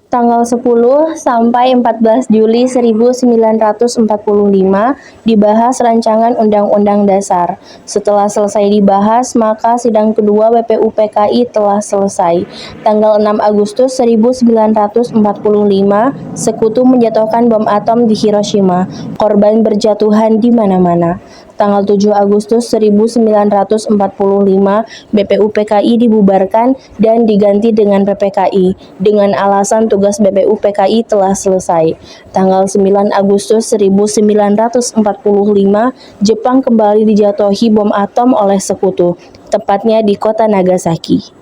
Tanggal 10 sampai 14 Juli 1945 dibahas Rancangan Undang-Undang Dasar. Setelah selesai dibahas, maka sidang kedua WPUPKI telah selesai. Tanggal 6 Agustus 1945, Sekutu menjatuhkan bom atom di Hiroshima. Korban berjatuhan di mana-mana. Tanggal 7 Agustus 1945, BPUPKI dibubarkan dan diganti dengan PPKI dengan alasan tugas BPUPKI telah selesai. Tanggal 9 Agustus 1945, Jepang kembali dijatuhi bom atom oleh Sekutu, tepatnya di kota Nagasaki.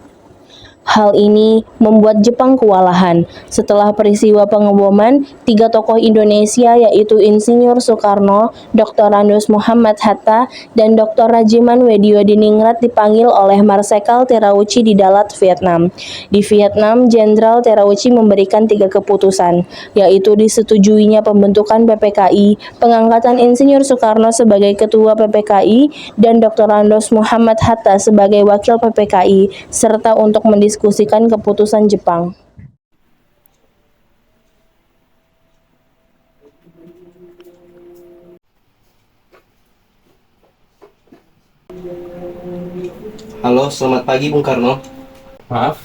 Hal ini membuat Jepang kewalahan. Setelah peristiwa pengeboman, 3 tokoh Indonesia yaitu Insinyur Soekarno, Dr. Andos Muhammad Hatta, dan Dr. Rajiman Weddiodiningrat dipanggil oleh Marsekal Terauchi di Dalat, Vietnam. Di Vietnam, Jenderal Terauchi memberikan 3 keputusan, yaitu disetujuinya pembentukan PPKI, pengangkatan Insinyur Soekarno sebagai Ketua PPKI, dan Dr. Andos Muhammad Hatta sebagai Wakil PPKI, serta untuk mendiskusikan keputusan Jepang. Halo, selamat pagi Bung Karno. Maaf,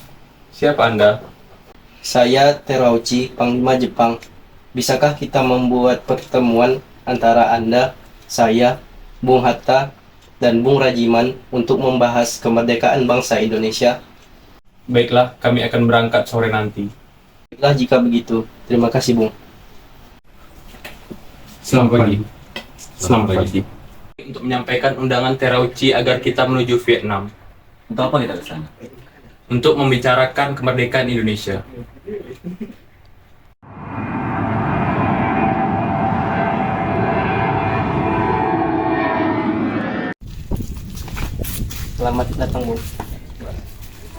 siapa Anda? Saya Terauchi, Panglima Jepang. Bisakah kita membuat pertemuan antara Anda, saya, Bung Hatta, dan Bung Rajiman untuk membahas kemerdekaan bangsa Indonesia? Baiklah, kami akan berangkat sore nanti. Baiklah jika begitu. Terima kasih, Bung. Selamat pagi. Selamat pagi. Untuk menyampaikan undangan Terauchi agar kita menuju Vietnam. Untuk apa kita ke sana? Untuk membicarakan kemerdekaan Indonesia. Selamat datang, Bung.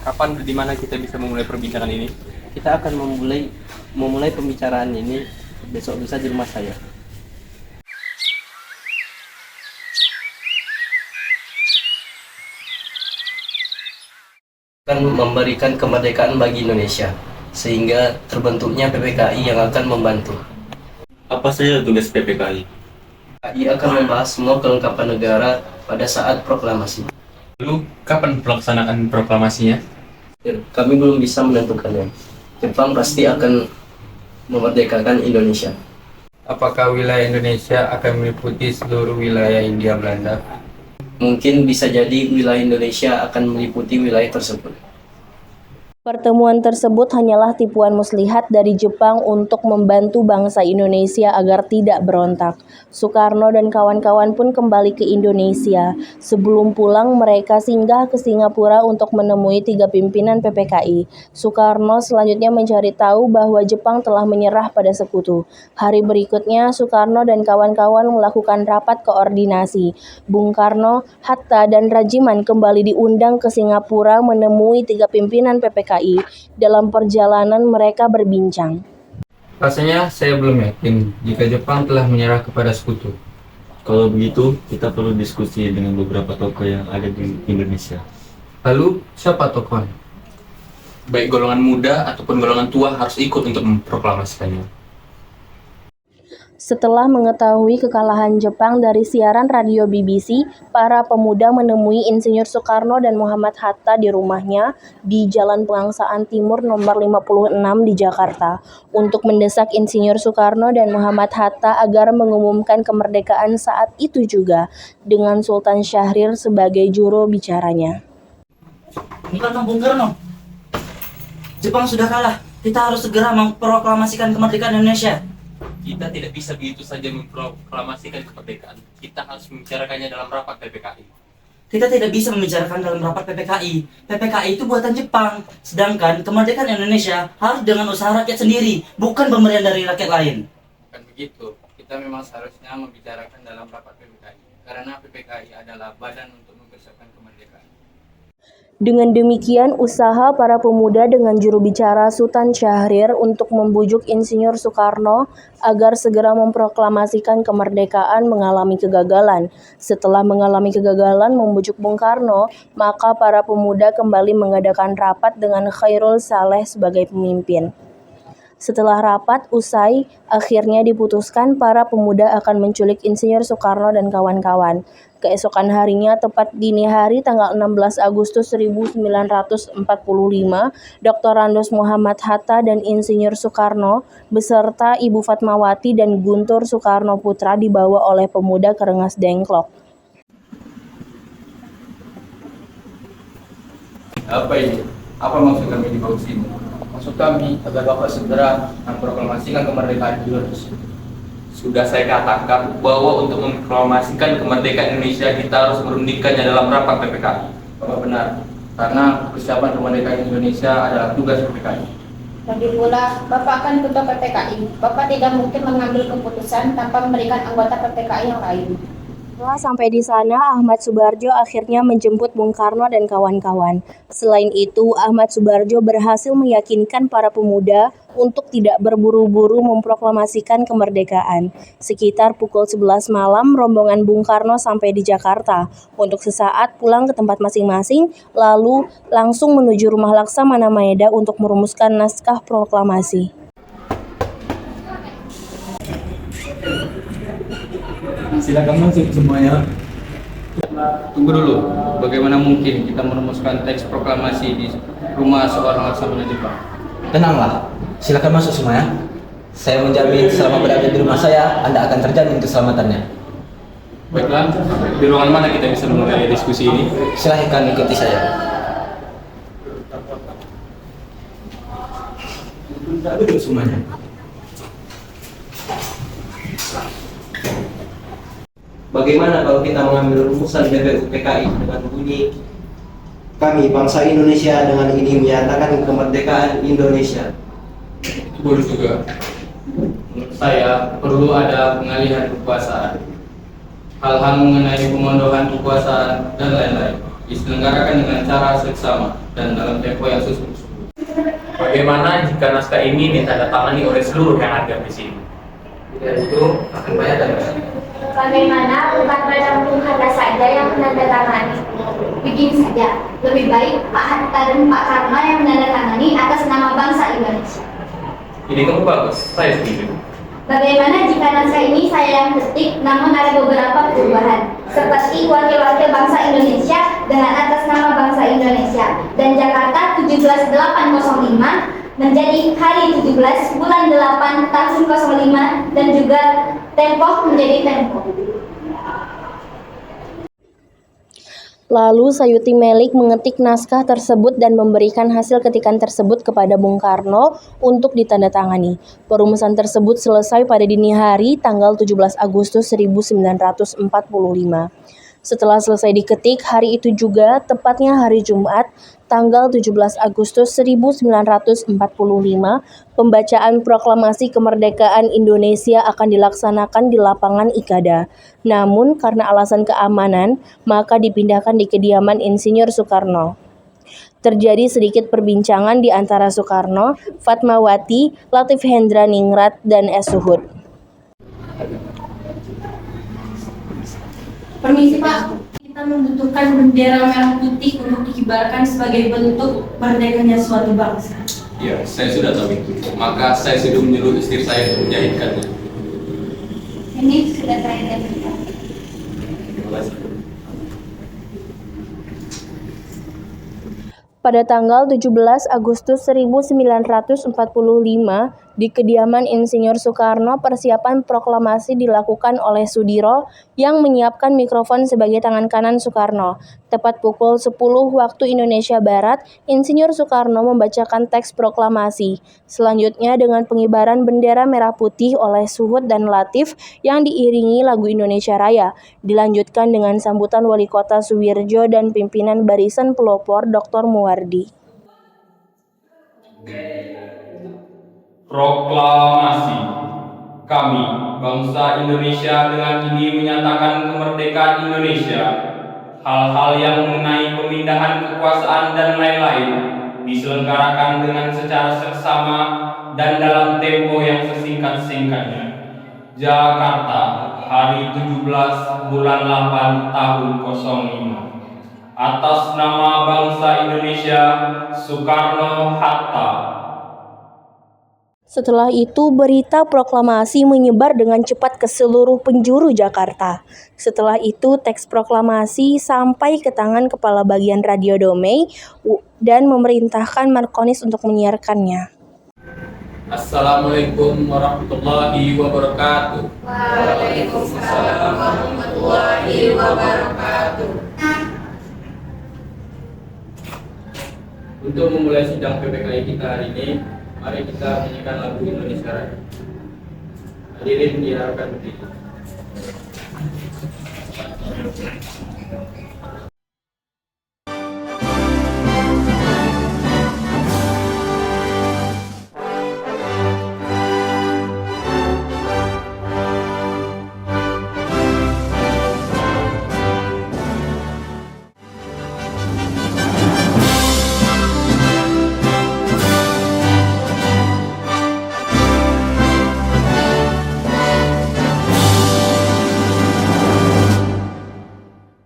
Kapan di mana kita bisa memulai perbincangan ini? Kita akan memulai pembicaraan ini besok lusa di rumah saya. Akan memberikan kemerdekaan bagi Indonesia, sehingga terbentuknya PPKI yang akan membantu. Apa saja tugas PPKI? PPKI akan membahas semua kelengkapan negara pada saat proklamasi. Lalu, kapan pelaksanaan proklamasinya? Kami belum bisa menentukannya. Jepang pasti akan memerdekakan Indonesia. Apakah wilayah Indonesia akan meliputi seluruh wilayah Hindia Belanda? Mungkin bisa jadi wilayah Indonesia akan meliputi wilayah tersebut. Pertemuan tersebut hanyalah tipuan muslihat dari Jepang untuk membantu bangsa Indonesia agar tidak berontak. Soekarno dan kawan-kawan pun kembali ke Indonesia. Sebelum pulang, mereka singgah ke Singapura untuk menemui 3 pimpinan PPKI. Soekarno selanjutnya mencari tahu bahwa Jepang telah menyerah pada Sekutu. Hari berikutnya, Soekarno dan kawan-kawan melakukan rapat koordinasi. Bung Karno, Hatta, dan Rajiman kembali diundang ke Singapura menemui 3 pimpinan PPKI. Dalam perjalanan mereka berbincang. Rasanya saya belum yakin jika Jepang telah menyerah kepada Sekutu. Kalau begitu, kita perlu diskusi dengan beberapa tokoh yang ada di Indonesia. Lalu, siapa tokohnya? Baik golongan muda ataupun golongan tua harus ikut untuk memproklamasikannya. Setelah mengetahui kekalahan Jepang dari siaran radio BBC, para pemuda menemui Insinyur Soekarno dan Muhammad Hatta di rumahnya di Jalan Pegangsaan Timur nomor 56 di Jakarta untuk mendesak Insinyur Soekarno dan Muhammad Hatta agar mengumumkan kemerdekaan saat itu juga, dengan Sultan Syahrir sebagai juru bicaranya. Bung Karno, Jepang sudah kalah. Kita harus segera memproklamasikan kemerdekaan Indonesia. Kita tidak bisa begitu saja memproklamasikan kemerdekaan. Kita harus membicarakannya dalam rapat PPKI. Kita tidak bisa membicarakan dalam rapat PPKI. PPKI itu buatan Jepang. Sedangkan kemerdekaan Indonesia harus dengan usaha rakyat sendiri, bukan pemberian dari rakyat lain. Bukan begitu. Kita memang seharusnya membicarakan dalam rapat PPKI. Karena PPKI adalah badan untuk mempersiapkan kemerdekaan. Dengan demikian, usaha para pemuda dengan juru bicara Sultan Syahrir untuk membujuk Insinyur Soekarno agar segera memproklamasikan kemerdekaan mengalami kegagalan. Setelah mengalami kegagalan membujuk Bung Karno, maka para pemuda kembali mengadakan rapat dengan Khairul Saleh sebagai pemimpin. Setelah rapat usai, akhirnya diputuskan para pemuda akan menculik Insinyur Soekarno dan kawan-kawan. Keesokan harinya, tepat dini hari tanggal 16 Agustus 1945, Dr. Randos Muhammad Hatta dan Insinyur Soekarno beserta Ibu Fatmawati dan Guntur Soekarno Putra dibawa oleh pemuda ke Rengas Dengklok. Apa ini? Apa maksud kami di bawah sini? Maksud kami agar Bapak segera memproklamasikan kemerdekaan Indonesia. Sudah saya katakan bahwa untuk memproklamasikan kemerdekaan Indonesia kita harus merundingkannya dalam rapat PPKI. Bapak benar, karena persiapan kemerdekaan Indonesia adalah tugas PPKI. Lagi pula, Bapak kan ketua PPKI. Bapak tidak mungkin mengambil keputusan tanpa memberikan anggota PPKI yang lain. Setelah sampai di sana, Ahmad Subarjo akhirnya menjemput Bung Karno dan kawan-kawan. Selain itu, Ahmad Subarjo berhasil meyakinkan para pemuda untuk tidak berburu-buru memproklamasikan kemerdekaan. Sekitar pukul 11 malam, rombongan Bung Karno sampai di Jakarta untuk sesaat pulang ke tempat masing-masing, lalu langsung menuju rumah Laksamana Maeda untuk merumuskan naskah proklamasi. Silakan masuk semuanya. Tunggu dulu, bagaimana mungkin kita merumuskan teks proklamasi di rumah seorang laksamana Jepang? Tenanglah, silakan masuk semuanya. Saya menjamin selama berada di rumah saya, Anda akan terjamin keselamatannya. Baiklah, di ruangan mana kita bisa memulai diskusi ini? Silahkan ikuti saya. Duduk semuanya. Bagaimana kalau kita mengambil rumusan BPU PKI dengan bunyi kami bangsa Indonesia dengan ini menyatakan kemerdekaan Indonesia. Boleh juga. Menurut saya perlu ada pengalihan kekuasaan. Hal-hal mengenai pemondokan kekuasaan dan lain-lain diselenggarakan dengan cara seksama dan dalam tempo yang sesungguh-sungguh. Bagaimana jika naskah ini ditandatangani oleh seluruh yang ada di sini? Jika itu akan banyak dan Bagaimana bukan pada Bung Hatta saja yang menandatangani? Begini saja, lebih baik Pak Hatta dan Pak Karno yang menandatangani atas nama bangsa Indonesia. Ide kamu bagus, saya setuju. Bagaimana jika naskah ini saya yang ketik, namun ada beberapa perubahan, seperti wakil-wakil bangsa Indonesia dengan atas nama bangsa Indonesia dan Jakarta 17805 menjadi hari 17 bulan 8 tahun 05 dan juga Tempo menjadi Tempo. Lalu Sayuti Melik mengetik naskah tersebut dan memberikan hasil ketikan tersebut kepada Bung Karno untuk ditandatangani. Perumusan tersebut selesai pada dini hari tanggal 17 Agustus 1945. Setelah selesai diketik, hari itu juga, tepatnya hari Jumat, tanggal 17 Agustus 1945, pembacaan proklamasi kemerdekaan Indonesia akan dilaksanakan di lapangan Ikada. Namun, karena alasan keamanan, maka dipindahkan di kediaman Insinyur Soekarno. Terjadi sedikit perbincangan di antara Soekarno, Fatmawati, Latif Hendra Ningrat, dan S. Suhud. Permisi Pak, kita membutuhkan bendera merah putih untuk dikibarkan sebagai bentuk merdekanya suatu bangsa. Ya, saya sudah tahu itu. Maka saya sudah menyuruh istri saya untuk menjahitkannya. Ini sudah saya dapatkan. Terima kasih. Pada tanggal 17 Agustus 1945, di kediaman Insinyur Soekarno, persiapan proklamasi dilakukan oleh Sudiro yang menyiapkan mikrofon sebagai tangan kanan Soekarno. Tepat pukul 10 waktu Indonesia Barat, Insinyur Soekarno membacakan teks proklamasi. Selanjutnya dengan pengibaran bendera merah putih oleh Suhud dan Latif yang diiringi lagu Indonesia Raya. Dilanjutkan dengan sambutan Wali Kota Suwirjo dan pimpinan Barisan Pelopor Dr. Muwardi. Proklamasi. Kami, bangsa Indonesia dengan ini menyatakan kemerdekaan Indonesia. Hal-hal yang mengenai pemindahan kekuasaan dan lain-lain diselenggarakan dengan secara seksama dan dalam tempo yang sesingkat-singkatnya. Jakarta, hari 17 bulan 8 tahun 05. Atas nama bangsa Indonesia, Soekarno Hatta. Setelah itu, berita proklamasi menyebar dengan cepat ke seluruh penjuru Jakarta. Setelah itu, teks proklamasi sampai ke tangan Kepala Bagian Radio Domei dan memerintahkan Markonis untuk menyiarkannya. Assalamualaikum warahmatullahi wabarakatuh. Waalaikumsalam warahmatullahi wabarakatuh. Untuk memulai sidang PPKI kita hari ini, mari kita menyanyikan lagu Indonesia Raya. Hadirin diharapkan berdiri.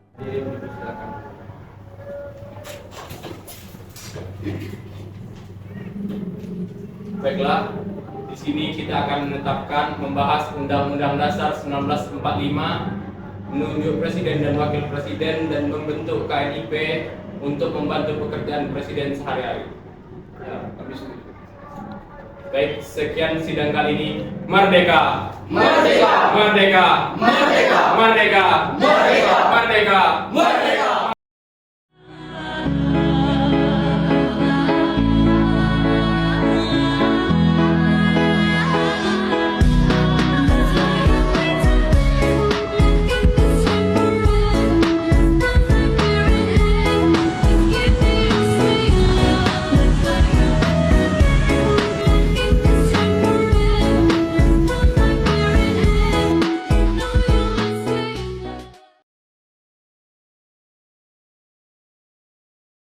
Hadirin dipersilakan. Baiklah, di sini kita akan menetapkan membahas Undang-Undang Dasar 1945, menunjuk Presiden dan Wakil Presiden dan membentuk KNIP untuk membantu pekerjaan Presiden sehari-hari. Ya, kami setuju. Baik, sekian sidang kali ini. Merdeka! Merdeka! Merdeka! Merdeka! Merdeka! Merdeka! Merdeka! Merdeka!